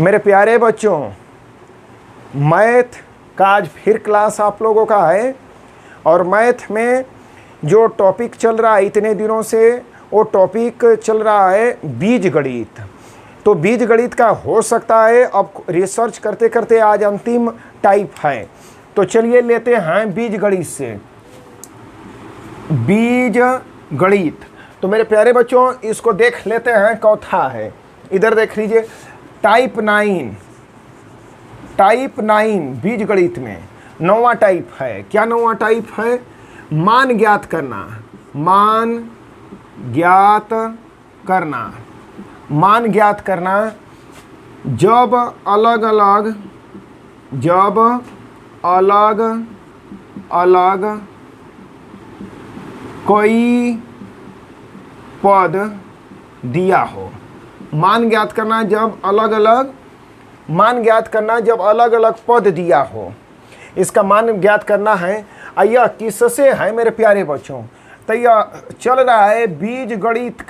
मेरे प्यारे बच्चों, मैथ का आज फिर क्लास आप लोगों का है और मैथ में जो टॉपिक चल रहा है इतने दिनों से, वो टॉपिक चल रहा है बीजगणित। तो बीजगणित का हो सकता है अब रिसर्च करते करते आज अंतिम टाइप है। तो चलिए लेते हैं बीजगणित से। बीजगणित, तो मेरे प्यारे बच्चों इसको देख लेते हैं चौथा है। इधर देख लीजिए, टाइप 9 बीजगणित में 9वां टाइप है। क्या 9वां टाइप है? मान ज्ञात करना। मान ज्ञात करना जब अलग अलग कोई पद दिया हो। मान ज्ञात करना जब अलग अलग पद दिया हो, इसका मान ज्ञात करना है। यह किससे है मेरे प्यारे बच्चों? तो यह चल रहा है बीजगणित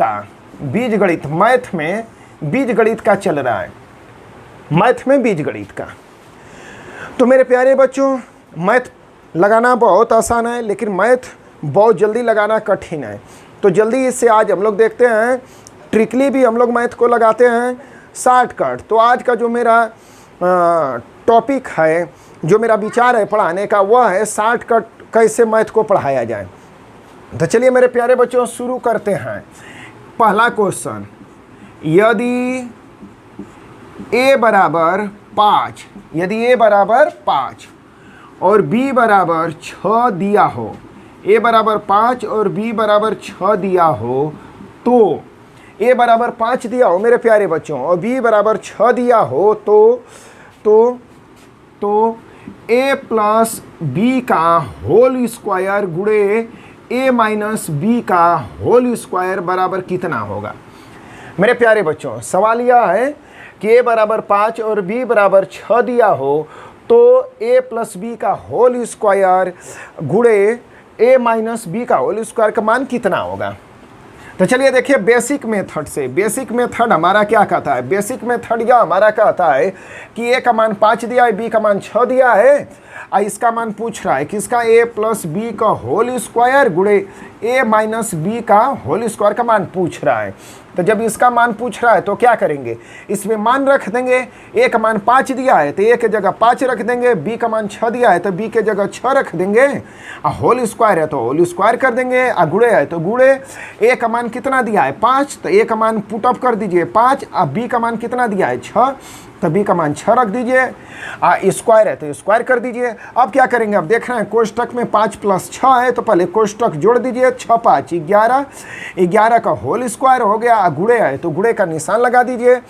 मैथ में बीजगणित का चल रहा है, मैथ में बीजगणित का। तो मेरे प्यारे बच्चों, मैथ लगाना बहुत आसान है, लेकिन मैथ बहुत जल्दी लगाना कठिन है। तो जल्दी इससे आज हम लोग देखते हैं, ट्रिकली भी हम लोग मैथ को लगाते हैं, शॉर्टकट। तो आज का जो मेरा टॉपिक है, जो मेरा विचार है पढ़ाने का, वह है शॉर्टकट कैसे मैथ को पढ़ाया जाए। तो चलिए मेरे प्यारे बच्चों शुरू करते हैं। पहला क्वेश्चन, यदि a बराबर 5 और b बराबर 6 दिया हो, a बराबर 5 और b बराबर 6 दिया हो, तो a बराबर 5 दिया हो मेरे प्यारे बच्चों और b बराबर 6 दिया हो, तो a प्लस b का होल स्क्वायर गुणे a माइनस b का होल स्क्वायर बराबर कितना होगा? मेरे प्यारे बच्चों, सवाल यह है कि a बराबर 5 और b बराबर 6 दिया हो, तो a प्लस b का होल स्क्वायर गुणे a माइनस b का होल स्क्वायर का मान कितना होगा? तो चलिए देखिए बेसिक मेथड से। बेसिक मेथड हमारा क्या कहता है? बेसिक मेथड यह हमारा कहता है कि a का मान 5 दिया है, b का मान 6 दिया है, इसका मान पूछ रहा है किसका? a प्लस b का होल स्क्वायर गुणे a माइनस b का होल स्क्वायर का मान पूछ रहा है। तो जब इसका मान पूछ रहा है तो क्या करेंगे? इसमें मान रख देंगे। a का मान 5 दिया है तो a के जगह 5 रख देंगे, b का मान 6 दिया है तो b के जगह 6 रख देंगे, होल स्क्वायर है तो होल स्क्वायर कर देंगे, गुणे है तो गुणे। a का मान कितना दिया है? 5, तो a का मान पुट अप कर दीजिए 5। अब b का मान कितना दिया है? 6, तो b का मान 6 रख दीजिए, स्क्वायर है तो स्क्वायर कर दीजिए। अब क्या करेंगे? अब देख रहे हैं कोष्टक में 5 प्लस 6 है, तो पहले कोष्टक जोड़ दीजिए। 6 5 11 का होल स्क्वायर हो गया, गुणे है तो गुणे का निशान लगा दीजिए।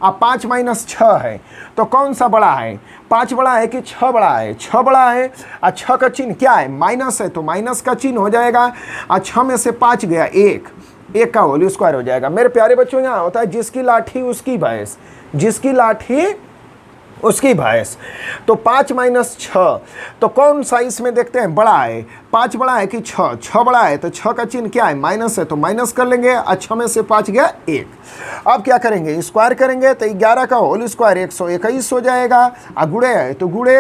अब 5 माइनस 6 है, तो कौन सा बड़ा है? 5 बड़ा है कि 6 बड़ा है? 6 बड़ा है। 6 का चिन्ह क्या है? माइनस है, तो माइनस का चिन्ह हो जाएगा। 6 में से 5 गया 1 का होल स्क्वायर हो जाएगा। मेरे प्यारे बच्चों, यहाँ होता है जिसकी लाठी उसकी भैंस, जिसकी लाठी उसकी भैंस। तो 5 माइनस 6, तो कौन सा इसमें देखते हैं बड़ा है? 5 बड़ा है कि 6? 6 बड़ा है, तो 6 का चिन्ह क्या है? माइनस है, तो माइनस कर लेंगे। 6 में से 5 गया 1। अब क्या करेंगे? स्क्वायर करेंगे, तो 11 का होल स्क्वायर 121 हो जाएगा, गुणे है तो गुणे।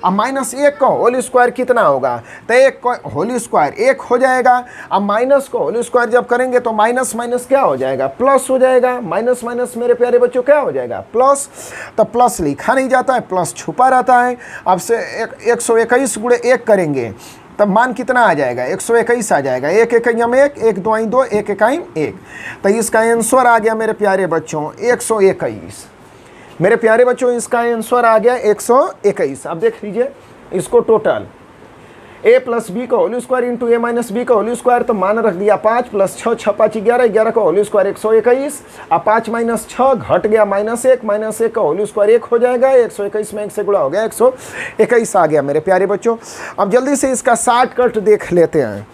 अब माइनस 1 का होल स्क्वायर कितना होगा? तो 1 का होल स्क्वायर 1 हो जाएगा। अब माइनस का होल स्क्वायर जब करेंगे तो माइनस माइनस क्या हो जाएगा? प्लस हो जाएगा। माइनस माइनस मेरे प्यारे बच्चों क्या हो जाएगा? प्लस। तो प्लस लिखा नहीं जाता है, प्लस छुपा रहता है। अब से 121 गुणे 1 करेंगे तब मान कितना आ जाएगा? 121 आ जाएगा। 1 1 में 1, 1 2 2, 1 1 1। तो इसका आंसर आ गया मेरे प्यारे बच्चों 121। मेरे प्यारे बच्चों, इसका आंसर आ गया 121। अब देख लीजिए इसको टोटल, a प्लस b का whole square into a minus b का होल स्क्वायर, तो मान रख दिया 5 प्लस 6 6 5 11 का होल स्क्वायर 121। अब 5 माइनस 6 घट गया -1 का होल स्क्वायर 1 हो जाएगा। 121 में 1 से गुणा हो गया, 121 आ गया मेरे प्यारे बच्चों। अब जल्दी से इसका शॉर्टकट देख लेते हैं।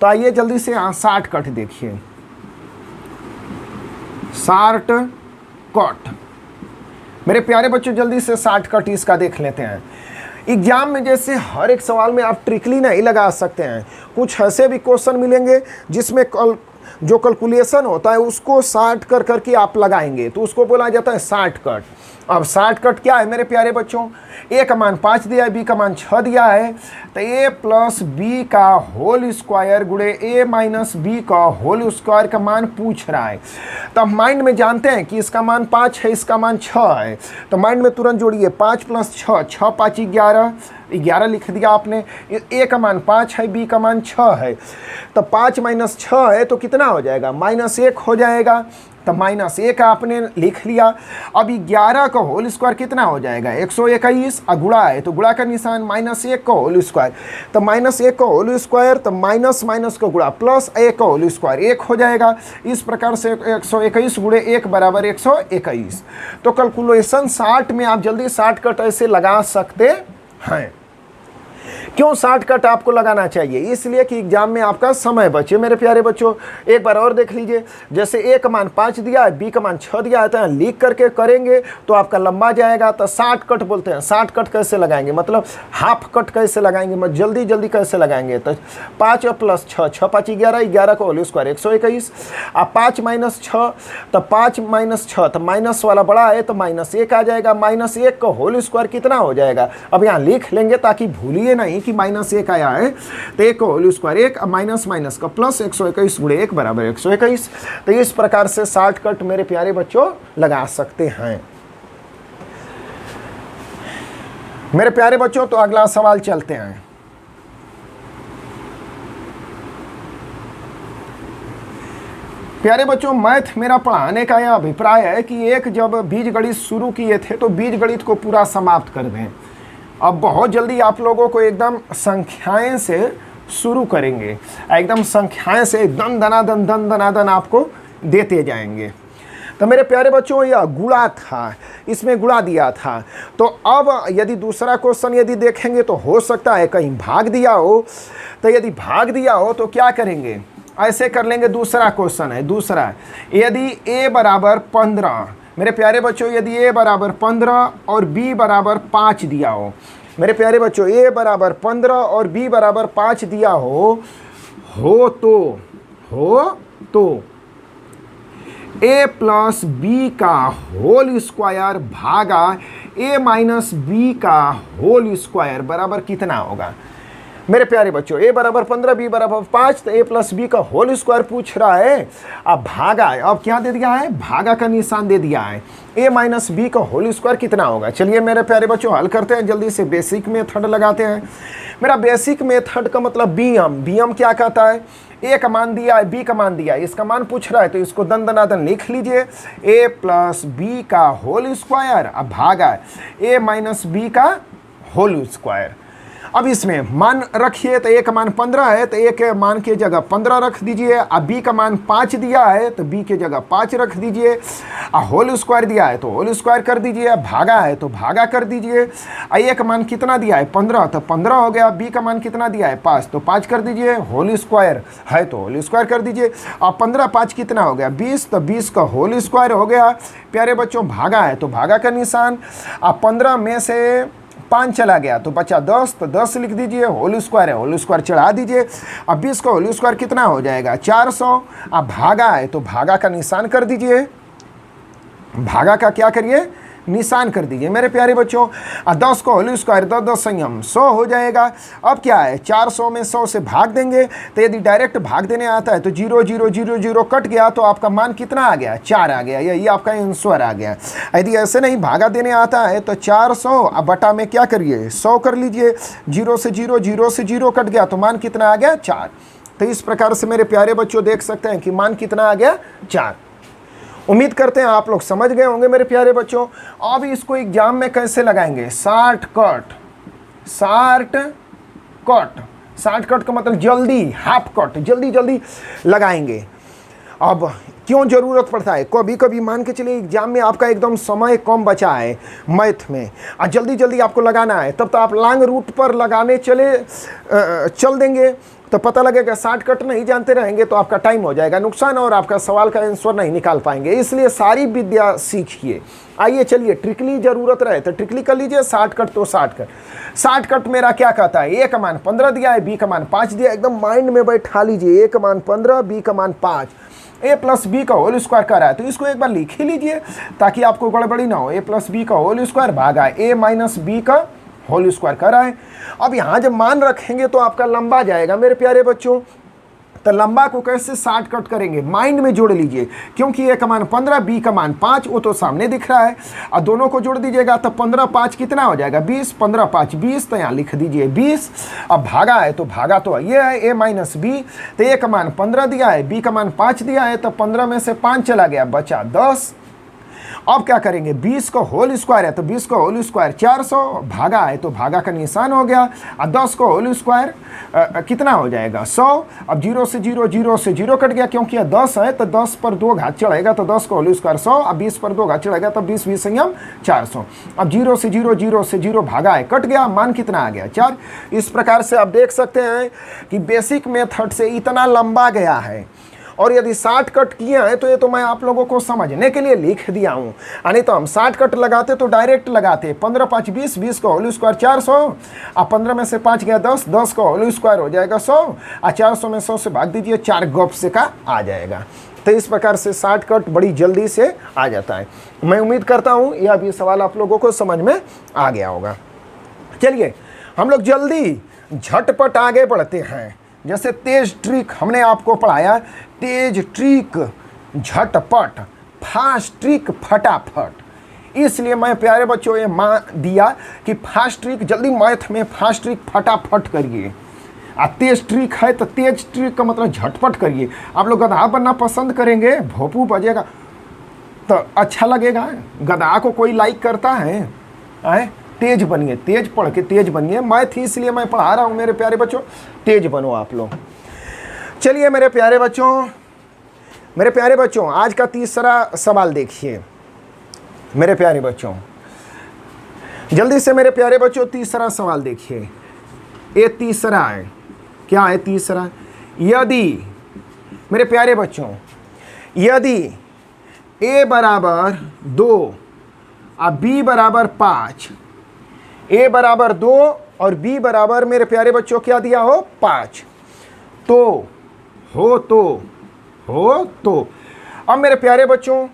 तो आइए जल्दी से शॉर्टकट देखिए। शॉर्टकट मेरे प्यारे बच्चों, जल्दी से शॉर्टकट इसका देख लेते हैं। एग्जाम में जैसे हर एक सवाल में आप ट्रिकली नहीं लगा सकते हैं, कुछ ऐसे भी क्वेश्चन मिलेंगे जिसमें जो कैलकुलेशन होता है उसको शॉर्ट कर करके आप लगाएंगे तो उसको बोला जाता है शॉर्टकट। अब शॉर्टकट क्या है मेरे प्यारे बच्चों, ए का मान 5 दिया है, बी का मान 6 दिया है, तो ए प्लस बी का होल स्क्वायर गुणे ए माइनस बी का होल स्क्वायर का मान पूछ रहा है। तो हम माइंड में जानते हैं कि इसका मान 5 है, इसका मान 6 है, तो माइंड में तुरंत जोड़िए 5 प्लस 6, 6 5 11, 11 लिख दिया आपने। ए का मान 5 है, बी का मान 6 है, तो 5 माइनस 6 है तो कितना हो जाएगा, -1 हो जाएगा। तो -1 आपने लिख लिया। अब 11 का होल स्क्वायर कितना हो जाएगा, 121, गुणा है तो गुणा का निशान, -1 का होल स्क्वायर, तो -1 का होल स्क्वायर, तो माइनस माइनस का गुणा प्लस 1 का होल स्क्वायर 1 हो जाएगा। इस प्रकार से 121 गुणे 1 बराबर 121। तो कैलकुलेशन शॉर्ट में आप जल्दी शॉर्टकट ऐसे लगा सकते हैं। क्यों शॉर्टकट आपको लगाना चाहिए, इसलिए कि एग्जाम में आपका समय बचे। मेरे प्यारे बच्चों एक बार और देख लीजिए, जैसे ए का मान 5 दिया है, बी का मान 6 दिया है, तो लिख करके करेंगे तो आपका लंबा जाएगा। तो शॉर्टकट बोलते हैं। शॉर्टकट कैसे लगाएंगे, मतलब हाफ कट कैसे लगाएंगे, मतलब जल्दी जल्दी कैसे लगाएंगे। तो 5 प्लस 6, 6 5 11, 11 का होल स्क्वायर 121। अब 5 माइनस 6, तो 5 माइनस 6, तो माइनस वाला बड़ा है तो -1 आ जाएगा। -1 का होल स्क्वायर कितना हो जाएगा, अब यहाँ लिख लेंगे ताकि भूलिए नहीं कि -1 आया है, तो 1 का होल स्क्वायर 1, माइनस माइनस का प्लस 121 गुणे 1 बराबर 121। तो इस प्रकार से शॉर्टकट मेरे प्यारे बच्चों लगा सकते हैं। मेरे प्यारे बच्चों तो अगला सवाल चलते हैं। प्यारे बच्चों मैथ मेरा पढ़ाने का यह अभिप्राय है कि एक जब बीजगणित शुरू किए थे तो बीजगणित को पूरा समाप्त कर दें। अब बहुत जल्दी आप लोगों को एकदम संख्याएं से शुरू करेंगे, एकदम संख्याएं से एकदम दनादन आपको देते जाएंगे। तो मेरे प्यारे बच्चों यह गुणा था, इसमें गुणा दिया था। तो अब यदि दूसरा क्वेश्चन यदि देखेंगे तो हो सकता है कहीं भाग दिया हो, तो यदि भाग दिया हो तो क्या करेंगे, ऐसे कर लेंगे। दूसरा क्वेश्चन है, दूसरा यदि a बराबर 15, मेरे प्यारे बच्चों यदि a बराबर 15 और b बराबर 5 दिया हो, मेरे प्यारे बच्चों a बराबर 15 और b बराबर 5 दिया हो तो a प्लस बी का होल स्क्वायर भागा a माइनस बी का होल स्क्वायर बराबर कितना होगा। मेरे प्यारे बच्चों a बराबर 15, b बराबर 5, तो a प्लस बी का होल स्क्वायर पूछ रहा है। अब भागा है, अब क्या दे दिया है, भागा का निशान दे दिया है। a माइनस बी का होल स्क्वायर कितना होगा। चलिए मेरे प्यारे बच्चों हल करते हैं, जल्दी से बेसिक मेथड लगाते हैं। मेरा बेसिक मेथड का मतलब बीएम क्या कहता है, a का मान दिया है, b का मान दिया है, इसका मान पूछ रहा है तो इसको दन लिख लीजिए। a प्लस बी का होल स्क्वायर, अब भागा a माइनस बी का होल स्क्वायर। अब इसमें मान रखिए, तो a का मान 15 है तो a के मान के जगह 15 रख दीजिए। अब b का मान 5 दिया है तो b के जगह 5 रख दीजिए। होल स्क्वायर दिया है तो होल स्क्वायर कर दीजिए। भागा है तो भागा कर दीजिए। a का मान कितना दिया है 15, तो 15 हो गया। b का मान कितना दिया है 5, तो 5 कर दीजिए। होल स्क्वायर है तो होल स्क्वायर कर दीजिए। अब 15 5 कितना हो गया 20, तो 20 का होल स्क्वायर हो गया। प्यारे बच्चों भागा है तो भागा का निशान। अब 15 में से 5 चला गया तो बचा 10, तो 10 लिख दीजिए। होल स्क्वायर है, होल स्क्वायर चढ़ा दीजिए। अब 20 का होल स्क्वायर कितना हो जाएगा 400। अब भागा है तो भागा का निशान कर दीजिए, भागा का क्या करिए निशान कर दीजिए मेरे प्यारे बच्चों। 10 का होल स्क्वायर 10 10 संयम 100 हो जाएगा। अब क्या है 400 में 100 से भाग देंगे, तो यदि डायरेक्ट भाग देने आता है तो 0 0 0 0 कट गया तो आपका मान कितना आ गया 4 आ गया, यही आपका आंसर आ गया। यदि ऐसे नहीं भागा देने आता है तो 400 अब बटा में क्या करिए 100 कर लीजिए। 0 से 0 0 से 0 कट गया तो मान कितना आ गया 4। तो इस प्रकार से मेरे प्यारे बच्चों देख सकते हैं कि मान कितना आ गया 4। उम्मीद करते हैं आप लोग समझ गए होंगे मेरे प्यारे बच्चों। अब इसको एग्जाम में कैसे लगाएंगे, शॉर्टकट का मतलब जल्दी, हाफ कट जल्दी जल्दी लगाएंगे। अब क्यों ज़रूरत पड़ता है, कभी कभी मान के चलिए एग्जाम में आपका एकदम समय कम बचा है मैथ में और जल्दी जल्दी आपको लगाना है, तब तो आप लॉन्ग रूट पर लगाने चल देंगे तो पता लगेगा शॉर्टकट नहीं जानते रहेंगे तो आपका टाइम हो जाएगा नुकसान और आपका सवाल का आंसर नहीं निकाल पाएंगे। इसलिए सारी विद्या सीखिए। आइए चलिए ट्रिकली ज़रूरत रहे तो ट्रिकली कर लीजिए, शॉर्टकट तो शॉर्टकट मेरा क्या कहता है, a का मान 15 दिया है, b का मान 5 दिया है, एकदम माइंड में बैठा लीजिए। a का मान 15, b का मान 5, ए प्लस बी का होल स्क्वायर कर रहा है, तो इसको एक बार लिख ही लीजिए ताकि आपको गड़बड़ी ना हो। ए प्लस बी का होल स्क्वायर भागा ए माइनस बी का होल स्क्वायर कर रहा है। अब यहाँ जब मान रखेंगे तो आपका लंबा जाएगा मेरे प्यारे बच्चों। तो लंबा को कैसे शॉर्टकट करेंगे, माइंड में जोड़ लीजिए, क्योंकि ए का मान 15 बी का मान 5 वो तो सामने दिख रहा है, और दोनों को जोड़ दीजिएगा तो 15 5 कितना हो जाएगा 20, 15 5 20, तो यहाँ लिख दीजिए 20। अब भागा है तो भागा तो ये है ए माइनस बी, तो ए का मान 15 दिया है, बी का मान 5 दिया है, तो 15 में से 5 चला गया, बचा 10। अब क्या करेंगे, 20 का होल स्क्वायर है तो 20 का होल स्क्वायर 400, भागा है तो भागा का निशान हो गया, और 10 का होल स्क्वायर कितना हो जाएगा 100। अब 0 से 0 0 से 0 कट गया, क्योंकि यह 10 है तो 10 पर 2 घात चढ़ेगा तो 10 का होल स्क्वायर 100, अब 20 पर 2 घात चढ़ेगा तो 20 20 संयम 400। अब 0 से 0 0 से 0 भागा है, कट गया, मान कितना आ गया 4। इस प्रकार से आप देख सकते हैं कि बेसिक मेथड से इतना लंबा गया है, और यदि शॉर्टकट किए हैं तो ये तो मैं आप लोगों को समझने के लिए लिख दिया हूँ, नहीं तो हम शॉर्टकट लगाते तो डायरेक्ट लगाते 15 5 20, 20 का होल स्क्वायर 400, और 15 में से 5 गया 10, 10 का होल स्क्वायर हो जाएगा 100, और 400 में 100 से भाग दीजिए, 4 गप से का आ जाएगा। तो इस प्रकार से शॉर्टकट बड़ी जल्दी से आ जाता है। मैं उम्मीद करता हूँ यह भी सवाल आप लोगों को समझ में आ गया होगा। चलिए हम लोग जल्दी झटपट आगे बढ़ते हैं। जैसे तेज ट्रिक हमने आपको पढ़ाया, तेज ट्रिक झटपट, फास्ट ट्रिक फटाफट, इसलिए मैं प्यारे बच्चों ये दिया कि फास्ट ट्रिक जल्दी, मैथ में फास्ट ट्रिक फटाफट करिए, और तेज ट्रिक है तो तेज ट्रिक का मतलब झटपट करिए। आप लोग गधा बनना पसंद करेंगे, भोपू बजेगा तो अच्छा लगेगा, गधा को कोई लाइक करता है? तेज बनिए, तेज पढ़ के तेज बनिए, मैथ इसलिए मैं पढ़ा रहा हूँ मेरे प्यारे बच्चों, तेज बनो आप लोग। चलिए मेरे प्यारे बच्चों आज का तीसरा सवाल देखिए मेरे प्यारे बच्चों, जल्दी से मेरे प्यारे बच्चों तीसरा सवाल देखिए। ये तीसरा है, क्या है तीसरा, यदि मेरे प्यारे बच्चों यदि a बराबर 2 और b बराबर 5, a बराबर 2 और b बराबर मेरे प्यारे बच्चों क्या दिया हो 5, तो अब मेरे प्यारे बच्चों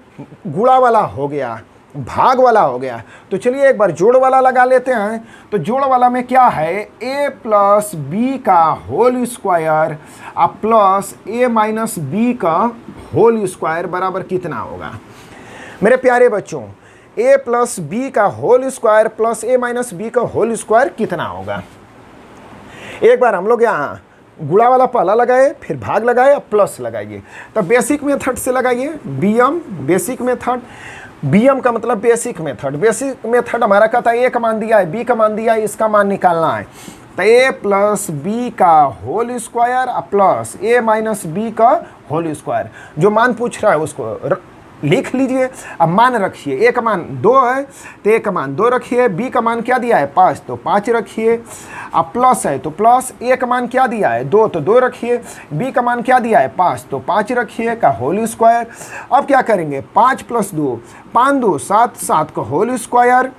गुणा वाला हो गया, भाग वाला हो गया, तो चलिए एक बार जोड़ वाला लगा लेते हैं। तो जोड़ वाला में क्या है, a प्लस बी का whole square plus a minus B का होल स्क्वायर बराबर कितना होगा मेरे प्यारे बच्चों, a प्लस बी का whole square plus a minus B का होल स्क्वायर कितना होगा। एक बार हम लोग यहाँ गुणा वाला पहला लगाए, फिर भाग लगाए, अब प्लस लगाइए। तो बेसिक मेथड से लगाइए, बीएम बेसिक मेथड, बीएम का मतलब बेसिक मेथड। बेसिक मेथड हमारा कहता है a का मान दिया है, b का मान दिया है, इसका मान निकालना है। तो a प्लस बी का whole square plus a minus B का होल स्क्वायर, जो मान पूछ रहा है उसको लिख लीजिए। अब मान रखिए, a का मान 2 है तो a का मान 2 रखिए, b का मान क्या दिया है 5 तो 5 रखिए, अब प्लस है तो प्लस, a का मान क्या दिया है 2 तो 2 रखिए, b का मान क्या दिया है 5 तो 5 रखिए का होल स्क्वायर। अब क्या करेंगे 5 प्लस 2 5 2 7 7 का होल स्क्वायर,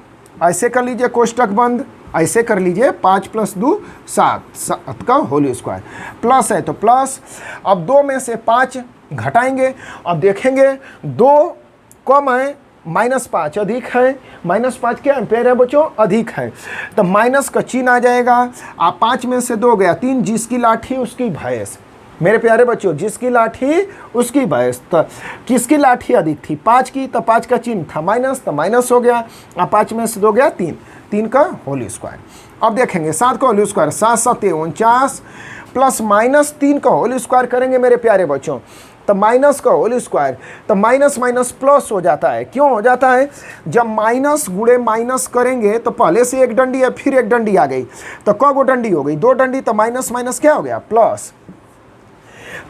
ऐसे कर लीजिए कोष्टक बंद, ऐसे कर लीजिए 5 प्लस 2 7 7 का होल स्क्वायर, प्लस है तो प्लस। अब 2 में से 5 घटाएंगे, अब देखेंगे 2 कम है, -5 अधिक है, -5 क्या एम्पेयर है बच्चों अधिक है, तो माइनस का चिन्ह आ जाएगा। आप 5 में से 2 गया 3, जिसकी लाठी उसकी भैंस। मेरे प्यारे बच्चों जिसकी लाठी उसकी भैंस, तो किसकी लाठी अधिक थी 5 की, तो 5 का चिन्ह था माइनस, तो माइनस हो गया, अब 5 में से 2 गया 3, 3 का होल स्क्वायर। अब देखेंगे 7 का होल स्क्वायर 7 7 49 प्लस माइनस 3 का होल स्क्वायर करेंगे मेरे प्यारे बच्चों, तो माइनस का होल स्क्वायर, तो माइनस माइनस प्लस हो जाता है। क्यों हो जाता है, जब माइनस गुणे माइनस करेंगे तो पहले से एक डंडी है फिर एक डंडी आ गई, तो क गो डंडी हो गई 2 डंडी, तो माइनस माइनस क्या हो गया प्लस,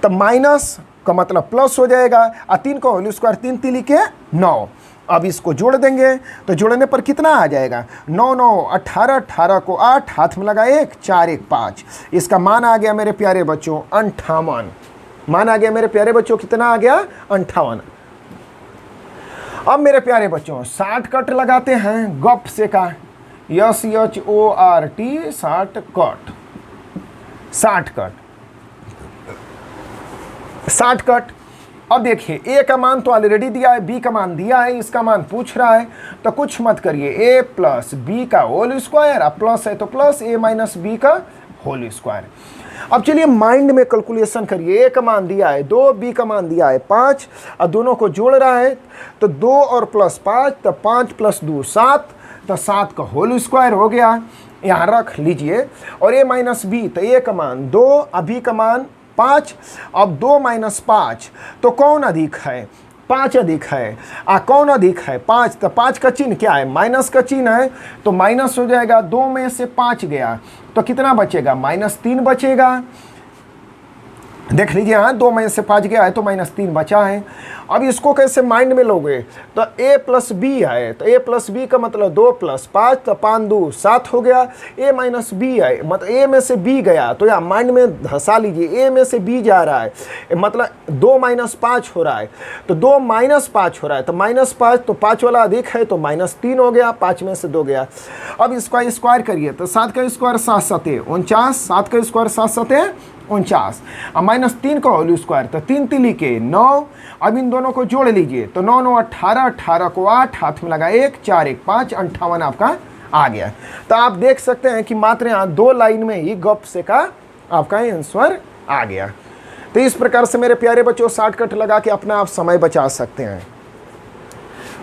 तो माइनस का मतलब प्लस हो जाएगा। और 3 का होल स्क्वायर 3 3 के 9। अब इसको जोड़ देंगे तो जोड़ने पर कितना आ जाएगा 9 9 18, 18 को 8 हाथ में लगा 1 4 1 5, इसका मान आ गया मेरे प्यारे बच्चों 58। मान आ गया मेरे प्यारे बच्चों कितना आ गया 58। अब मेरे प्यारे बच्चों शॉर्टकट लगाते हैं गप से का, SHORT शॉर्टकट, शॉर्टकट अब देखिए ए का मान तो ऑलरेडी दिया है, बी का मान दिया है, इसका मान पूछ रहा है, तो कुछ मत करिए, ए प्लस बी का होल स्क्वायर, अब प्लस है तो प्लस ए माइनस बी का होल स्क्वायर। अब चलिए माइंड में कैलकुलेशन करिए, ए का मान दिया है 2, बी का मान दिया है 5, और दोनों को जोड़ रहा है तो 2 और प्लस 5, तो 5 प्लस 2 7, तो 7 का होल स्क्वायर हो गया, यहाँ रख लीजिए। और ए माइनस बी, तो ए का मान 2, अभी का मान 5, अब 2 माइनस 5, तो कौन अधिक है? 5 अधिक है। कौन अधिक है? 5, तो 5 का चिन्ह क्या है? माइनस का चिन्ह है, तो माइनस हो जाएगा, 2 में से 5 गया तो कितना बचेगा? -3 बचेगा। देख लीजिए, हाँ 2 में से 5 गया है तो -3 बचा है। अब इसको कैसे माइंड में लोगे? तो a प्लस बी है, तो a प्लस बी का मतलब 2 प्लस 5, तो 5 2 7 हो गया। a माइनस बी है, मतलब a में से b गया, तो यहाँ माइंड में धंसा लीजिए, a में से b जा रहा है, मतलब 2 माइनस 5 हो रहा है, तो 2 माइनस 5 हो रहा है, तो -5, तो 5 वाला अधिक है तो -3 हो गया, 5 में से 2 गया। अब इसका स्क्वायर करिए, तो 7 का स्क्वायर 7 7 49, 7 का स्क्वायर 7 7 49, अब -3 का होल स्क्वायर, तो 3 3 के 9। अब इन दोनों को जोड़ लीजिए, तो 9 9 18, 18 को 8, हाथ में लगा 1, 4 1 5, 58 आपका आ गया। तो आप देख सकते हैं कि मात्र यहाँ 2 लाइन में ही गप से का आपका आंसर आ गया। तो इस प्रकार से मेरे प्यारे बच्चों शॉर्टकट लगा के अपना आप समय बचा सकते हैं।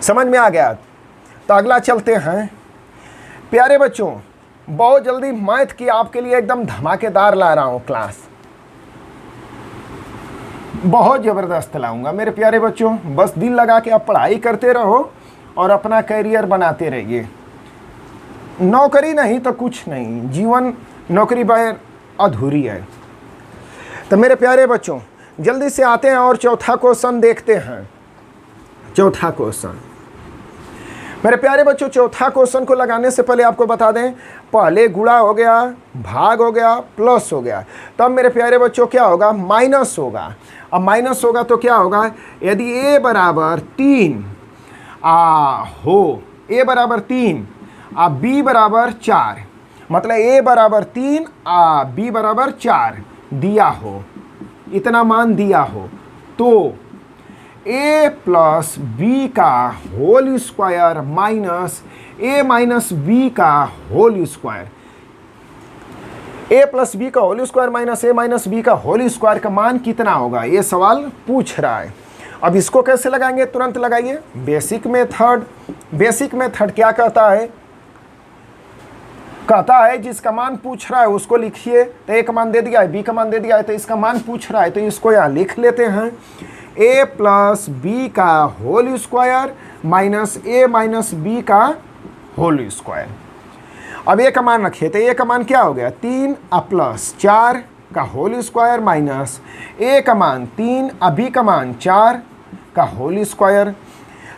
समझ में आ गया? तो अगला चलते हैं। प्यारे बच्चों, बहुत जल्दी मैथ की आपके लिए एकदम धमाकेदार ला रहा हूँ क्लास, बहुत ज़बरदस्त लाऊंगा मेरे प्यारे बच्चों। बस दिल लगा के आप पढ़ाई करते रहो और अपना कैरियर बनाते रहिए। नौकरी नहीं तो कुछ नहीं, जीवन नौकरी बगैर अधूरी है। तो मेरे प्यारे बच्चों जल्दी से आते हैं और चौथा क्वेश्चन देखते हैं। चौथा क्वेश्चन मेरे प्यारे बच्चों, चौथा क्वेश्चन को लगाने से पहले आपको बता दें, पहले गुणा हो गया, भाग हो गया, प्लस हो गया, तब मेरे प्यारे बच्चों क्या होगा? माइनस होगा। अब माइनस होगा तो क्या होगा? यदि a बराबर 3 हो, a बराबर 3 b बराबर 4, मतलब a बराबर 3 b बराबर 4 दिया हो, इतना मान दिया हो, तो a प्लस बी का whole square minus a minus B का whole square, a plus B का whole square minus a minus B का होल स्क्वायर का मान कितना होगा? ये सवाल पूछ रहा है। अब इसको कैसे लगाएंगे? तुरंत लगाइए बेसिक मेथड। बेसिक मेथड क्या कहता है? कहता है जिसका मान पूछ रहा है उसको लिखिए। तो a का मान दे दिया है, b का मान दे दिया है, तो इसका मान पूछ रहा है, तो इसको यहाँ लिख लेते हैं। a प्लस बी का whole square minus a minus B का होल स्क्वायर। अब a का मान रखिए, तो a का मान क्या हो गया? 3 प्लस 4 का होल स्क्वायर माइनस a का मान 3 b का मान 4 का होल स्क्वायर।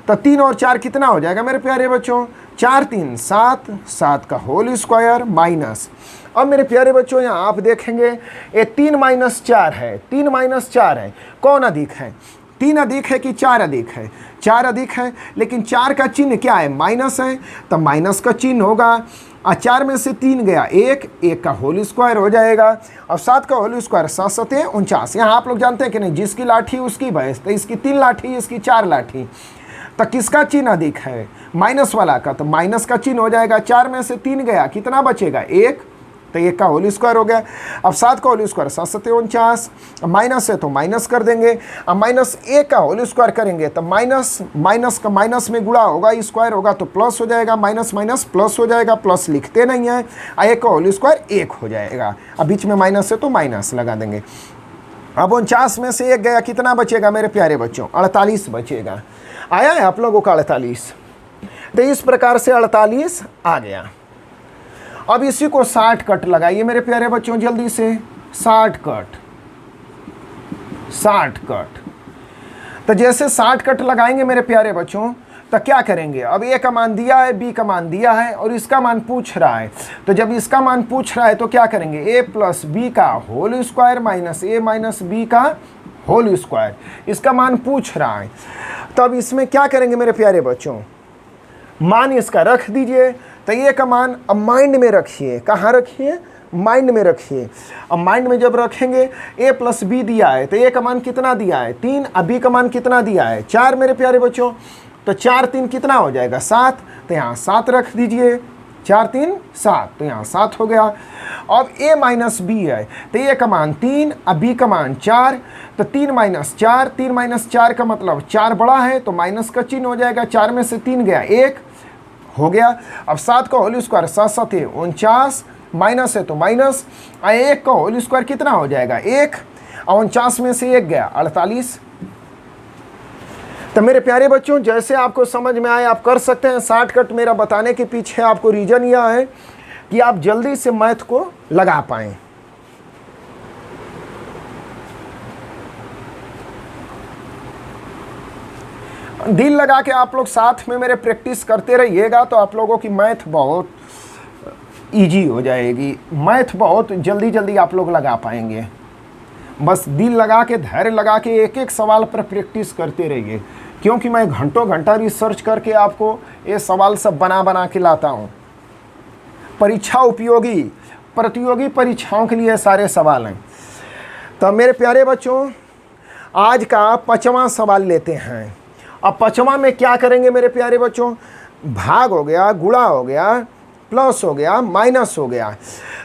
तो 3 और 4 कितना हो जाएगा मेरे प्यारे बच्चों? 4 3 7, 7 का होल स्क्वायर माइनस। अब मेरे प्यारे बच्चों यहाँ आप देखेंगे ये 3 माइनस 4 है, 3 माइनस 4 है, कौन अधिक है? 3 अधिक है कि 4 अधिक है? 4 अधिक है, लेकिन 4 का चिन्ह क्या है? माइनस है, तो माइनस का चिन्ह होगा। 4 में से 3 गया 1, 1 का होल स्क्वायर हो जाएगा। अब 7 का होल स्क्वायर 7 7 49। यहाँ आप लोग जानते हैं कि नहीं, जिसकी लाठी उसकी भैंस, तो इसकी 3 लाठी, इसकी 4 लाठी, तो किसका चिन्ह अधिक है? माइनस वाला का, तो माइनस का चिन्ह हो जाएगा। 4 में से 3 गया, कितना बचेगा? 1, तो 1 का होल स्क्वायर हो गया। अब 7 का होल स्क्वायर 7 7 49, माइनस है तो माइनस कर देंगे। अब माइनस 1 का होल स्क्वायर करेंगे तो माइनस का माइनस में गुणा होगा, स्क्वायर होगा तो प्लस हो जाएगा, माइनस माइनस प्लस हो जाएगा, प्लस लिखते नहीं है। 1 का होल स्क्वायर 1 हो जाएगा। अब बीच में माइनस है तो माइनस लगा देंगे। अब 49 में से 1 गया, कितना बचेगा मेरे प्यारे बच्चों? 48 बचेगा। आया है आप लोगों का 48? तो इस प्रकार से 48 आ गया। अब इसी को 60 कट लगाइए मेरे प्यारे बच्चों, जल्दी से 60 कट। तो जैसे 60 कट लगाएंगे मेरे प्यारे बच्चों, तो क्या करेंगे? अब a का मान दिया है, b का मान दिया है और इसका मान पूछ रहा है। तो जब इसका मान पूछ रहा है तो क्या करेंगे? a प्लस बी का whole square minus a minus B का होल स्क्वायर, इसका मान पूछ रहा है। तो अब इसमें क्या करेंगे मेरे प्यारे बच्चों? मान इसका रख दीजिए, तो ए का मान अब माइंड में रखिए, कहाँ रखिए, माइंड में रखिए। अब माइंड में जब रखेंगे ए प्लस बी दिया है तो ए का मान कितना दिया है 3, अब बी का मान कितना दिया है 4 मेरे प्यारे बच्चों। तो 4 3 कितना हो जाएगा 7, तो यहाँ 7 रख दीजिए, 4 3 7, तो यहाँ 7 हो गया। अब a माइनस बी है तो a का मान 3, अब b का मान 4, तो 3 माइनस 4, 3 माइनस 4 का मतलब 4 बड़ा है तो माइनस का चिन्ह हो जाएगा, 4 में से 3 गया 1 हो गया। अब 7 का होल स्क्वायर 7 7 है 49, माइनस है तो माइनस, 1 का होल स्क्वायर कितना हो जाएगा 1, और 49 में से 1 गया 48। तो मेरे प्यारे बच्चों जैसे आपको समझ में आए आप कर सकते हैं। शॉर्टकट मेरा बताने के पीछे आपको रीजन यह है कि आप जल्दी से मैथ को लगा पाएं। दिल लगा के आप लोग साथ में मेरे प्रैक्टिस करते रहिएगा तो आप लोगों की मैथ बहुत इजी हो जाएगी, मैथ बहुत जल्दी जल्दी आप लोग लगा पाएंगे। बस दिल लगा के धैर्य लगा के एक एक सवाल पर प्रैक्टिस करते रहिए, क्योंकि मैं घंटों घंटा रिसर्च करके आपको ये सवाल सब बना बना के लाता हूँ। परीक्षा उपयोगी प्रतियोगी परीक्षाओं के लिए सारे सवाल हैं। तो मेरे प्यारे बच्चों आज का 5वां सवाल लेते हैं। अब 5वां में क्या करेंगे मेरे प्यारे बच्चों, भाग हो गया, गुणा हो गया, प्लस हो गया, माइनस हो गया।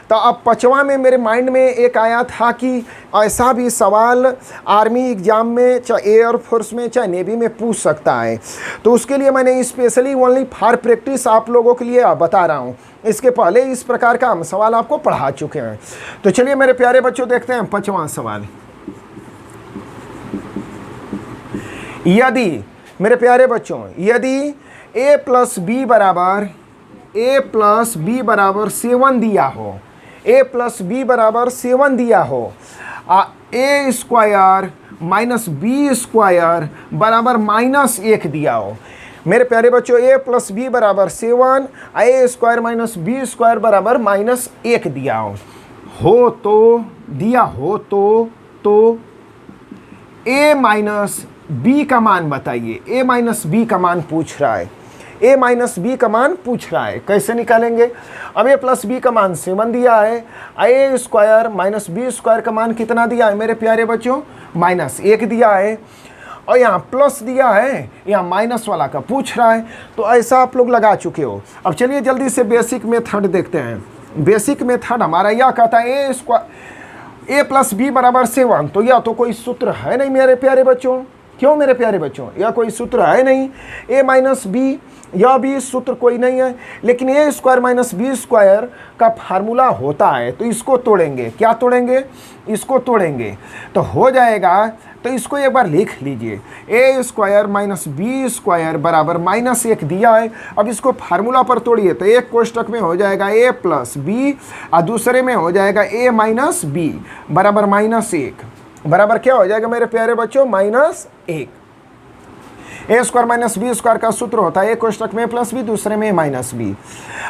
तो अब 5वां में मेरे माइंड में एक आया था कि ऐसा भी सवाल आर्मी एग्जाम में चाहे एयरफोर्स में चाहे नेवी में पूछ सकता है, तो उसके लिए मैंने स्पेशली ओनली फॉर प्रैक्टिस आप लोगों के लिए बता रहा हूँ। इसके पहले इस प्रकार का हम सवाल आपको पढ़ा चुके हैं। तो चलिए मेरे प्यारे बच्चों देखते हैं 5वां सवाल। यदि मेरे प्यारे बच्चों यदि a प्लस बी बराबर 7 दिया हो, a प्लस बी बराबर 7 दिया हो, a square minus b square बराबर -1 दिया हो। मेरे प्यारे बच्चों a प्लस बी बराबर 7, a square minus b square बराबर -1 दिया हो तो दिया हो तो a माइनस बी का मान बताइए। a माइनस बी का मान पूछ रहा है, a माइनस बी का मान पूछ रहा है, कैसे निकालेंगे। अब a प्लस बी का मान 7 दिया है, a square minus b square का मान कितना दिया है मेरे प्यारे बच्चों -1 दिया है, और यहाँ प्लस दिया है, यहाँ माइनस वाला का पूछ रहा है। तो ऐसा आप लोग लगा चुके हो। अब चलिए जल्दी से बेसिक मेथड देखते हैं। बेसिक मेथड हमारा यह कहता है a प्लस बी बराबर 7, तो यह तो कोई सूत्र है नहीं मेरे प्यारे बच्चों। क्यों मेरे प्यारे बच्चों, यह कोई सूत्र है नहीं। a माइनस बी यह भी सूत्र कोई नहीं है, लेकिन a square minus b square का फार्मूला होता है। तो इसको तोड़ेंगे, क्या तोड़ेंगे, इसको तोड़ेंगे तो हो जाएगा। तो इसको एक बार लिख लीजिए, a square minus b square बराबर -1 दिया है। अब इसको फार्मूला पर तोड़िए तो एक कोष्टक में हो जाएगा a प्लस बी और दूसरे में हो जाएगा a माइनस बी बराबर -1 बराबर क्या हो जाएगा मेरे प्यारे बच्चों -1। a square minus b square का सूत्र होता है एक कोष्टक में प्लस बी दूसरे में माइनस बी।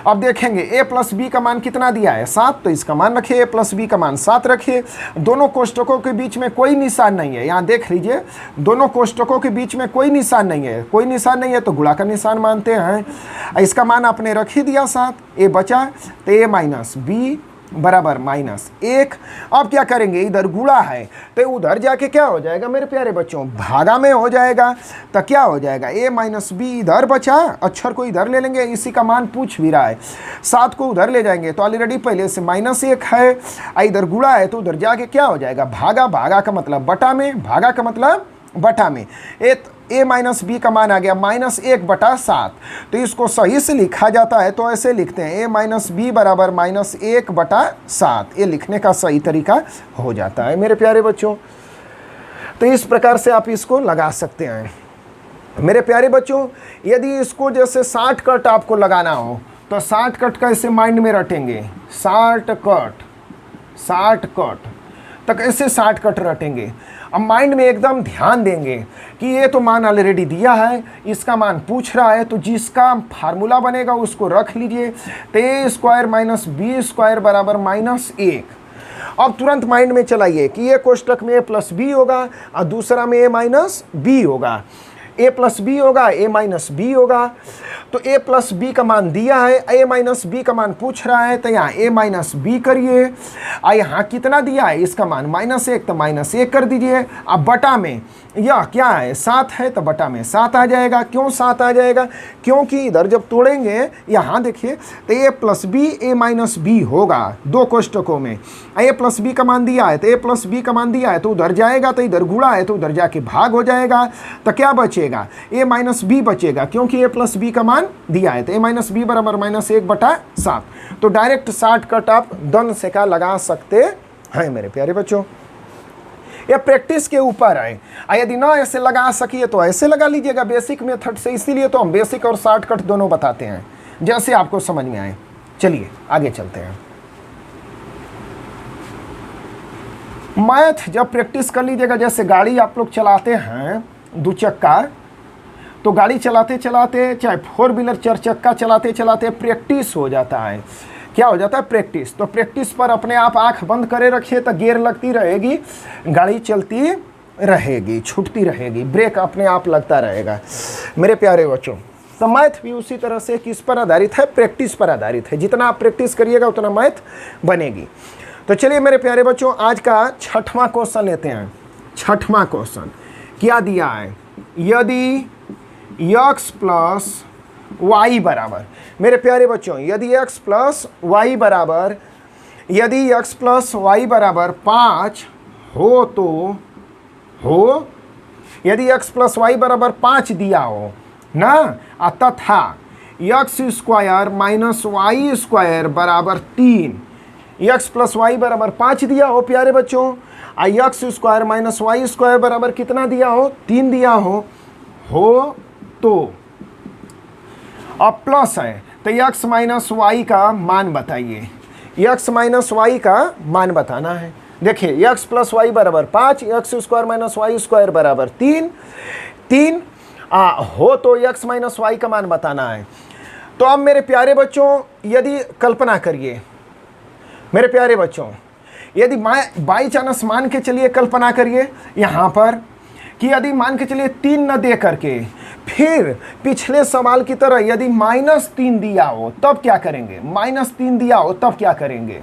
अब देखेंगे a प्लस बी का मान कितना दिया है 7, तो इसका मान रखिए, a प्लस बी का मान 7 रखिए। दोनों कोष्टकों के बीच में कोई निशान नहीं है, यहाँ देख लीजिए दोनों कोष्टकों के बीच में कोई निशान नहीं है, कोई निशान नहीं है तो गुणा का निशान मानते हैं। इसका मान आपने रख ही दिया 7, a बचा तो a माइनस बी बराबर -1। अब क्या करेंगे, इधर गुणा है तो उधर जाके क्या हो जाएगा मेरे प्यारे बच्चों, भागा में हो जाएगा। तो क्या हो जाएगा, a माइनस बी इधर बचा, अक्षर को इधर ले लेंगे, इसी का मान पूछ भी रहा है। 7 को उधर ले जाएंगे तो ऑलरेडी पहले से -1 है, इधर गुणा है तो उधर जाके क्या हो जाएगा, भागा, भागा का मतलब बटा में, भागा का मतलब बटा में। a माइनस बी का मान आ गया -1/7। तो इसको सही से लिखा जाता है तो ऐसे लिखते हैं a माइनस बी बराबर -1/7। ये लिखने का सही तरीका हो जाता है मेरे प्यारे बच्चों। तो इस प्रकार से आप इसको लगा सकते हैं मेरे प्यारे बच्चों। यदि इसको जैसे शॉर्टकट आपको लगाना हो तो शॉर्टकट कैसे माइंड में रटेंगे, शॉर्टकट तो कैसे शॉर्टकट रटेंगे। अब माइंड में एकदम ध्यान देंगे कि ये तो मान ऑलरेडी दिया है, इसका मान पूछ रहा है, तो जिसका फार्मूला बनेगा उसको रख लीजिए। तो a square minus b square बराबर -1। अब तुरंत माइंड में चलाइए कि ये कोष्टक में a प्लस बी होगा और दूसरा में a माइनस बी होगा। ए प्लस बी होगा, ए माइनस बी होगा। तो ए प्लस बी का मान दिया है, ए माइनस बी का मान पूछ रहा है, तो यहाँ ए माइनस बी करिए। यहाँ कितना दिया है, इसका मान -1, तो -1 कर दीजिए। अब बटा में यह क्या है, 7 है, तो बटा में 7 आ जाएगा। क्यों 7 आ जाएगा, क्योंकि इधर जब तोड़ेंगे यहाँ देखिए तो ए प्लस बी ए माइनस बी होगा दो कोष्टकों में। ए प्लस बी का मान दिया है, तो ए प्लस बी का मान दिया है तो उधर जाएगा, तो इधर गुणा है तो उधर जाके भाग हो जाएगा। तो क्या बचेगा, ए माइनस बी बचेगा, क्योंकि ए प्लस बी का मान दिया है। तो ए माइनस बी बराबर -1/7। तो डायरेक्ट शॉर्टकट आप दन से का लगा सकते हैं मेरे प्यारे बच्चों। ये प्रैक्टिस के ऊपर है, यदि ना ऐसे लगा सकिए तो ऐसे लगा लीजिएगा बेसिक मेथड से। इसीलिए तो हम बेसिक और शॉर्टकट दोनों बताते हैं, जैसे आपको समझ में आए। चलिए आगे चलते हैं। मैथ जब प्रैक्टिस कर लीजिएगा, जैसे गाड़ी आप लोग चलाते हैं 2 चक्का, तो गाड़ी चलाते चलाते चाहे 4 व्हीलर 4 चक्का चलाते चलाते प्रैक्टिस हो जाता है। क्या हो जाता है, प्रैक्टिस। तो प्रैक्टिस पर अपने आप आंख बंद करे रखिए तो गियर लगती रहेगी, गाड़ी चलती रहेगी, छूटती रहेगी, ब्रेक अपने आप लगता रहेगा मेरे प्यारे बच्चों। तो मैथ भी उसी तरह से किस पर आधारित है, प्रैक्टिस पर आधारित है। जितना आप प्रैक्टिस करिएगा उतना मैथ बनेगी। तो चलिए मेरे प्यारे बच्चों, आज का 6वां क्वेश्चन लेते हैं। 6वां क्वेश्चन क्या दिया है, यदि x प्लस वाई बराबर, मेरे प्यारे बच्चों यदि x प्लस वाई बराबर 5 हो तो हो, यदि x प्लस वाई बराबर 5 दिया हो ना, तथा x² माइनस y² बराबर 3, x प्लस वाई बराबर 5 दिया हो प्यारे बच्चों, x² माइनस y² बराबर कितना दिया हो, 3 दिया हो तो अब प्लस है तो x माइनस वाई का मान बताइए। x माइनस वाई का मान बताना है। देखिए x प्लस वाई बराबर 5, x² माइनस y² बराबर 3 हो तो x माइनस वाई का मान बताना है। तो अब मेरे प्यारे बच्चों यदि कल्पना करिए, मेरे प्यारे बच्चों यदि बाई चांस मान के चलिए कल्पना करिए यहाँ पर कि यदि मान के चलिए 3 न दे करके फिर पिछले सवाल की तरह यदि -3 दिया हो तब क्या करेंगे, -3 दिया हो तब क्या करेंगे।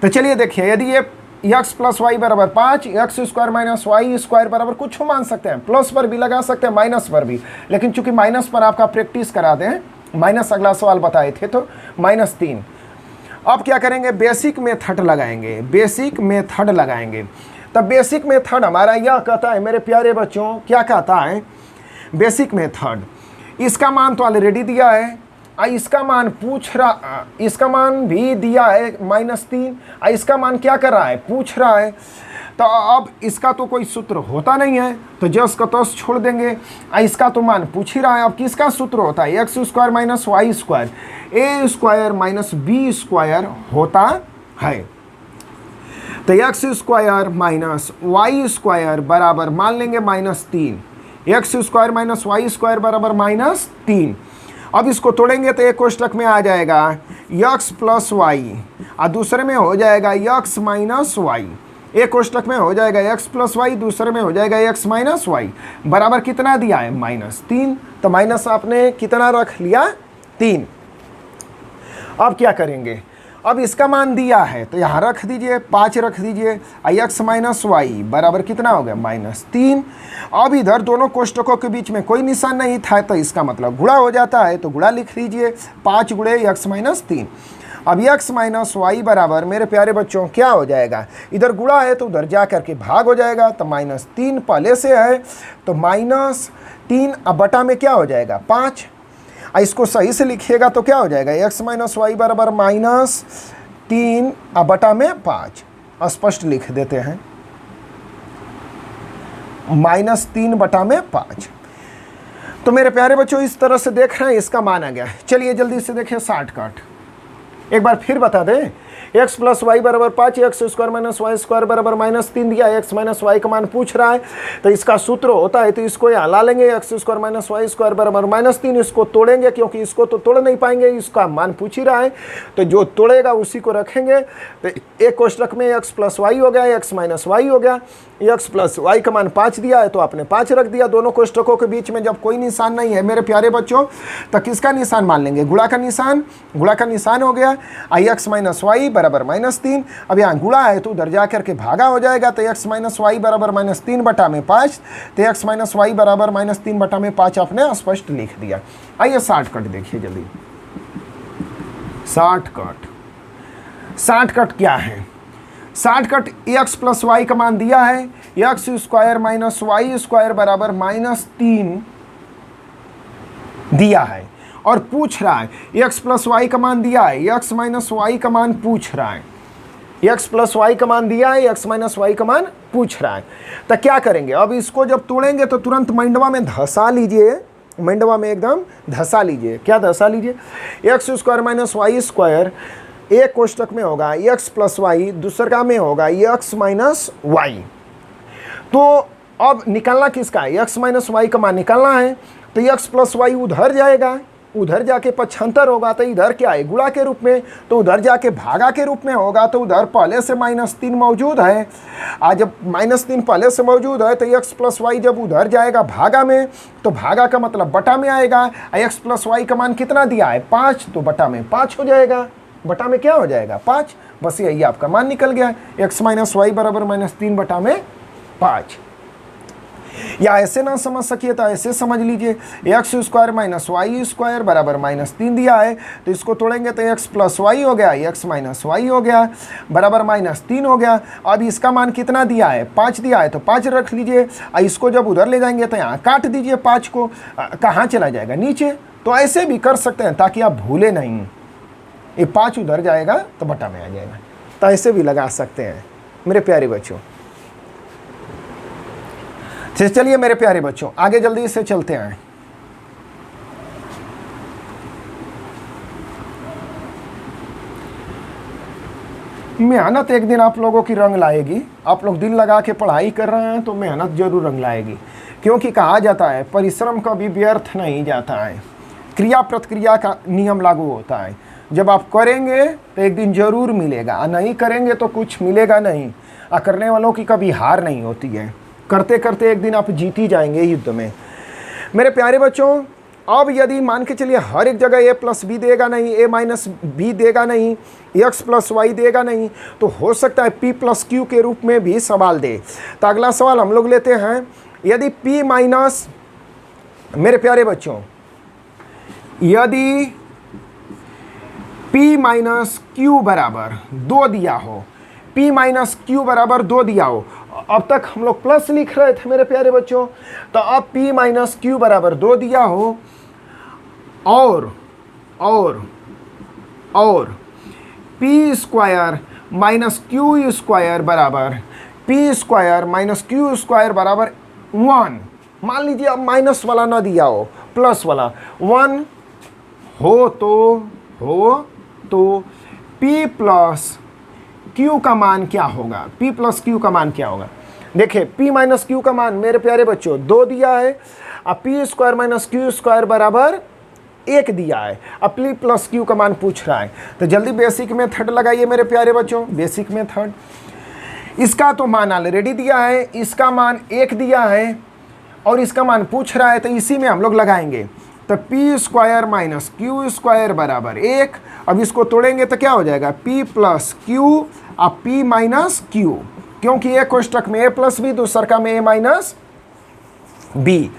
तो चलिए देखिए, यदि ये x प्लस वाई बराबर 5, x² माइनस y² बराबर कुछ मान सकते हैं, प्लस पर भी लगा सकते हैं, माइनस पर भी, लेकिन चूंकि माइनस पर आपका प्रैक्टिस करा दें, माइनस अगला सवाल बताए थे तो -3। अब क्या करेंगे, बेसिक मेथड लगाएंगे, बेसिक मेथड लगाएंगे। तब बेसिक मेथड हमारा यह कहता है मेरे प्यारे बच्चों, क्या कहता है बेसिक मेथड, इसका मान तो ऑलरेडी दिया है, इसका मान पूछ रहा, इसका मान भी दिया है -3, इसका मान क्या कर रहा है, पूछ रहा है। तो अब इसका तो कोई सूत्र होता नहीं है तो जस का तस छोड़ देंगे, इसका तो मान पूछ ही रहा है। अब किसका सूत्र होता है, x² minus y², a² minus b² होता है। तो x² माइनस y² बराबर मान लेंगे -3, x² माइनस y² बराबर -3। अब इसको तोड़ेंगे तो एक कोष्टक में आ जाएगा x प्लस वाई और दूसरे में हो जाएगा x माइनस वाई। एक कोष्टक में हो जाएगा x प्लस वाई, दूसरे में हो जाएगा x माइनस वाई, बराबर कितना दिया है, -3। तो माइनस आपने कितना रख लिया, 3। अब क्या करेंगे, अब इसका मान दिया है तो यहाँ रख दीजिए, 5 रख दीजिए, x माइनस वाई बराबर कितना हो गया, -3। अब इधर दोनों कोष्टकों के बीच में कोई निशान नहीं था तो इसका मतलब गुणा हो जाता है, तो गुणा लिख लीजिए, 5 गुणे x माइनस 3। अब x माइनस वाई बराबर मेरे प्यारे बच्चों क्या हो जाएगा, इधर गुणा है तो उधर जा करके भाग हो जाएगा, तो -3 पहले से है तो -3 अब बटा में क्या हो जाएगा, 5। इसको सही से लिखिएगा तो क्या हो जाएगा, x माइनस वाई बराबर -3 अब बटा में 5। स्पष्ट लिख देते हैं, -3 बटा में 5। तो मेरे प्यारे बच्चों इस तरह से देख रहे हैं, इसका मान आ गया। चलिए जल्दी से देखें शॉर्टकट, एक बार फिर बता दें एक्स प्लस वाई बराबर 5, x square minus y square बराबर -3 दिया, एक्स माइनस वाई का मान पूछ रहा है, तो इसका सूत्र होता है, तो इसको यहाँ ला लेंगे, x square minus y square बराबर -3, इसको तोड़ेंगे क्योंकि इसको तो तोड़ नहीं पाएंगे, इसका मान पूछ ही रहा है, तो जो तोड़ेगा उसी को रखेंगे। तो एक कोष्टक में एक्स प्लस वाई हो गया, एक्स माइनस वाई हो गया, एक्स प्लस वाई का मान 5 दिया है तो आपने 5 रख दिया। दोनों कोष्टकों के बीच में जब कोई निशान नहीं है मेरे प्यारे बच्चों, तो किसका निशान मान लेंगे? गुणा का निशान। गुणा का निशान हो गया, आई एक्स माइनस वाई बराबर -3। अब यहाँ गुणा है तो उधर जाकर के भागा हो जाएगा, तो एक्स माइनस वाई बराबर -3 बटा में 5, तो एक्स माइनस वाई बराबर -3 बटा में 5 आपने स्पष्ट लिख दिया। आइए शॉर्टकट देखिए जल्दी। शॉर्टकट क्या है? शॉर्टकट एक्स प्लस वाई का मान दिया है, x square minus y square बराबर -3 दिया है और पूछ रहा है एक्स प्लस वाई का मान दिया है, एक्स माइनस वाई का मान पूछ रहा है, एक्स प्लस वाई का मान दिया है, एक्स माइनस वाई का मान पूछ रहा है। तो क्या करेंगे? अब इसको जब तोड़ेंगे तो तुरंत मंडवा में धसा लीजिए, मंडवा में एकदम धसा लीजिए। क्या धसा लीजिए? X square minus y square एक कोष्टक में होगा एक्स प्लस वाई, दूसरा में होगा एक्स माइनस वाई। तो अब निकालना किसका है? एक्स माइनस वाई का मान निकालना है, तो एक्स प्लस वाई उधर जाएगा, उधर जाके पक्षांतर होगा, तो इधर क्या है? गुणा के रूप में, तो उधर जाके भागा के रूप में होगा, तो उधर पहले से -3 मौजूद है। आज जब -3 पहले से मौजूद है तो एक्स प्लस वाई जब उधर जाएगा भागा में, तो भागा का मतलब बटा में आएगा। एक्स प्लस वाई का मान कितना दिया है? 5, तो बटा में 5 हो जाएगा। बटा में क्या हो जाएगा? 5। बस यही आपका मान निकल गया, एक्स माइनस वाई बराबर -3 बटा में 5। या ऐसे ना समझ सकिए तो ऐसे समझ लीजिए, x square minus y square बराबर -3 दिया है, तो इसको तोड़ेंगे तो एक्स प्लस वाई हो गया, एक्स माइनस वाई हो गया बराबर -3 हो गया। अब इसका मान कितना दिया है? 5 दिया है, तो 5 रख लीजिए। इसको जब उधर ले जाएंगे तो यहाँ काट दीजिए 5 को, कहाँ चला जाएगा? नीचे। तो ऐसे भी कर सकते हैं ताकि आप भूले नहीं, ये 5 उधर जाएगा तो बटा में आ जाएगा, तो ऐसे भी लगा सकते हैं मेरे प्यारे बच्चों। चलिए मेरे प्यारे बच्चों आगे जल्दी से चलते हैं। मेहनत एक दिन आप लोगों की रंग लाएगी। आप लोग दिल लगा के पढ़ाई कर रहे हैं तो मेहनत जरूर रंग लाएगी, क्योंकि कहा जाता है परिश्रम कभी व्यर्थ नहीं जाता है, क्रिया प्रतिक्रिया का नियम लागू होता है। जब आप करेंगे तो एक दिन जरूर मिलेगा, और नहीं करेंगे तो कुछ मिलेगा नहीं। और करने वालों की कभी हार नहीं होती है, करते करते एक दिन आप जीत ही जाएंगे युद्ध में। मेरे प्यारे बच्चों, अब यदि मान के चलिए हर एक जगह ए प्लस बी देगा नहीं, ए माइनस बी देगा नहीं, एक्स प्लस वाई देगा नहीं, तो हो सकता है पी प्लस क्यू के रूप में भी सवाल दे। तो अगला सवाल हम लोग लेते हैं, यदि पी माइनस, मेरे प्यारे बच्चों, यदि P माइनस क्यू बराबर 2 दिया हो, P माइनस क्यू बराबर 2 दिया हो, अब तक हम लोग प्लस लिख रहे थे मेरे प्यारे बच्चों, तो अब P माइनस क्यू बराबर 2 दिया हो और P square minus Q square बराबर P square minus Q square बराबर 1। मान लीजिए अब माइनस वाला ना दिया हो, प्लस वाला 1 हो तो P प्लस Q का मान क्या होगा? P प्लस Q का मान क्या होगा? देखिए P माइनस Q का मान मेरे प्यारे बच्चों 2 दिया है, अब P square minus Q square बराबर 1 दिया है। अब P प्लस Q का मान पूछ रहा है, तो जल्दी बेसिक मेथड लगाइए मेरे प्यारे बच्चों। बेसिक मेथड, इसका तो मान ऑलरेडी दिया है, इसका मान 1 दिया है और इसका मान पूछ रहा है, तो इसी में हम लोग लगाएंगे। तो P square minus Q square बराबर 1। अब इसको तोड़ेंगे तो क्या हो जाएगा? P प्लस Q और P माइनस Q, क्योंकि एक कोष्टक में A प्लस बी, दूसरा में A माइनस बी।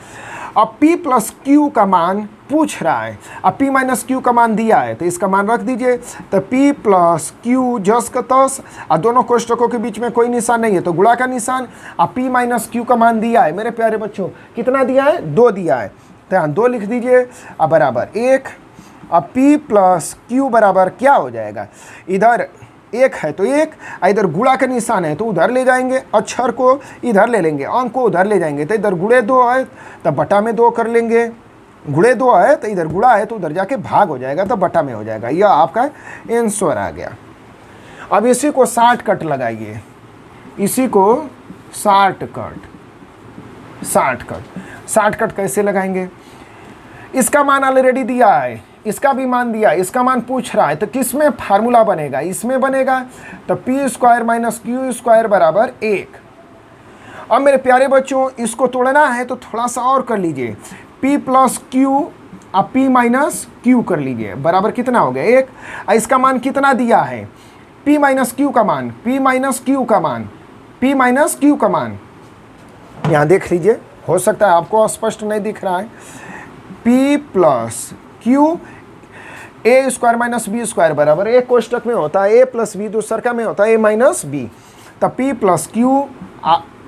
अब P प्लस Q का मान पूछ रहा है, अब P माइनस Q का मान दिया है तो इसका मान रख दीजिए। तो P प्लस Q जस का तस, और दोनों कोष्टकों के बीच में कोई निशान नहीं है तो गुणा का निशान। अब P माइनस Q का मान दिया है मेरे प्यारे बच्चों, कितना दिया है? 2 दिया है, तो यहाँ 2 लिख दीजिए, अब बराबर 1। अब P प्लस Q बराबर क्या हो जाएगा? इधर 1 है तो 1, इधर गुणा का निशान है तो उधर ले जाएंगे, अक्षर को इधर ले लेंगे, अंक को उधर ले जाएंगे, तो इधर गुणे 2 है तो बटा में 2 कर लेंगे, गुणे 2 है तो इधर गुणा है तो उधर जाके भाग हो जाएगा, तो बटा में हो जाएगा। यह आपका आंसर आ गया। अब इसी को शॉर्टकट लगाइए, इसी को शॉर्टकट कैसे लगाएंगे? इसका मान ऑलरेडी दिया है, इसका भी मान दिया है, इसका मान पूछ रहा है, तो किस में फार्मूला बनेगा? इसमें बनेगा। तो P square minus Q square बराबर 1। अब मेरे प्यारे बच्चों इसको तोड़ना है तो थोड़ा सा और कर लीजिए, p प्लस क्यू अब p माइनस क्यू कर लीजिए, बराबर कितना हो गया 1। इसका मान कितना दिया है? p माइनस क्यू का मान, p माइनस क्यू का मान यहाँ देख लीजिए, हो सकता है आपको स्पष्ट नहीं दिख रहा है। p plus q a square minus b square बराबर, एक कोष्टक में होता है a प्लस बी, दूसरा में होता है a माइनस बी। तब p plus Q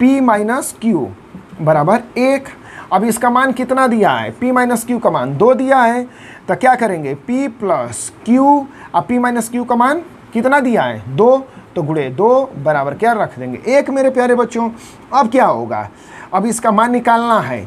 p minus Q बराबर 1। अब इसका मान कितना दिया है? p माइनस क्यू का मान 2 दिया है, तो क्या करेंगे? p प्लस क्यू अब p माइनस क्यू का मान कितना दिया है? 2, तो गुणे 2 बराबर क्या रख देंगे? 1 मेरे प्यारे बच्चों। अब क्या होगा? अब इसका मान निकालना है,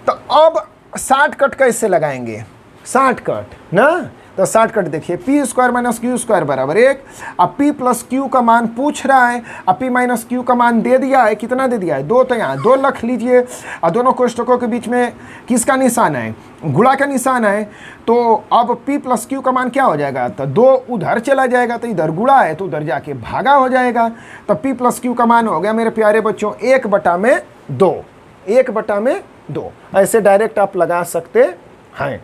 तो अब शॉर्टकट कैसे लगाएंगे? शॉर्टकट ना, तो शॉर्टकट देखिए, P square minus Q square बराबर 1। अब p प्लस क्यू का मान पूछ रहा है, अब p माइनस क्यू का मान दे दिया है, कितना दे दिया है? 2, तो यहाँ 2 रख लीजिए। और दोनों कोष्टकों के बीच में किसका निशान है? गुणा का निशान है। तो अब p प्लस क्यू का मान क्या हो जाएगा? तो 2 उधर चला जाएगा, तो इधर गुणा है तो उधर जाके भागा हो जाएगा। तो p प्लस क्यू का मान हो गया मेरे प्यारे बच्चों 1/2, 1/2। ऐसे डायरेक्ट आप लगा सकते हैं।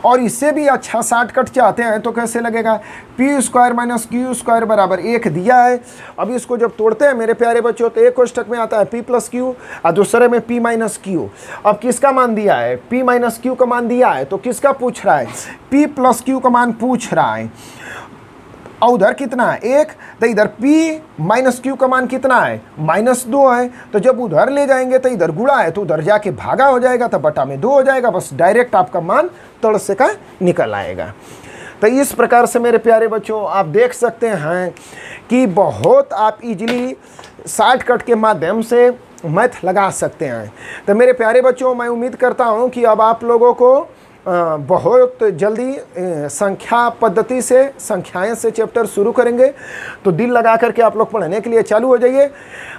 और इससे भी अच्छा शॉर्टकट चाहते हैं तो कैसे लगेगा? P square minus Q square बराबर 1 दिया है। अब इसको जब तोड़ते हैं मेरे प्यारे बच्चों तो एक कोष्टक में आता है p प्लस क्यू और दूसरे में p माइनस क्यू। अब किसका मान दिया है? p माइनस क्यू का मान दिया है, तो किसका पूछ रहा है? p प्लस क्यू का मान पूछ रहा है। और उधर कितना है? 1, तो इधर p माइनस क्यू का मान कितना है? -2 है। तो जब उधर ले जाएंगे तो इधर गुणा है तो उधर जाके भागा हो जाएगा, तो बटा में 2 हो जाएगा। बस डायरेक्ट आपका मान तड़ से का निकल आएगा। तो इस प्रकार से मेरे प्यारे बच्चों आप देख सकते हैं कि बहुत आप इजीली शॉर्टकट के माध्यम से मैथ लगा सकते हैं। तो मेरे प्यारे बच्चों मैं उम्मीद करता हूं कि अब आप लोगों को बहुत जल्दी संख्या पद्धति से, संख्याएं से चैप्टर शुरू करेंगे, तो दिल लगा करके आप लोग पढ़ने के लिए चालू हो जाइए।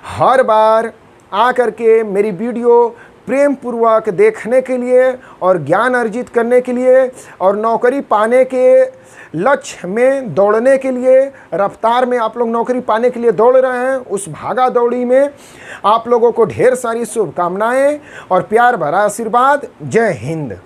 हर बार आ करके मेरी वीडियो प्रेम पूर्वक देखने के लिए और ज्ञान अर्जित करने के लिए और नौकरी पाने के लक्ष्य में दौड़ने के लिए, रफ्तार में आप लोग नौकरी पाने के लिए दौड़ रहे हैं, उस भागा दौड़ी में आप लोगों को ढेर सारी शुभकामनाएं और प्यार भरा आशीर्वाद। जय हिंद।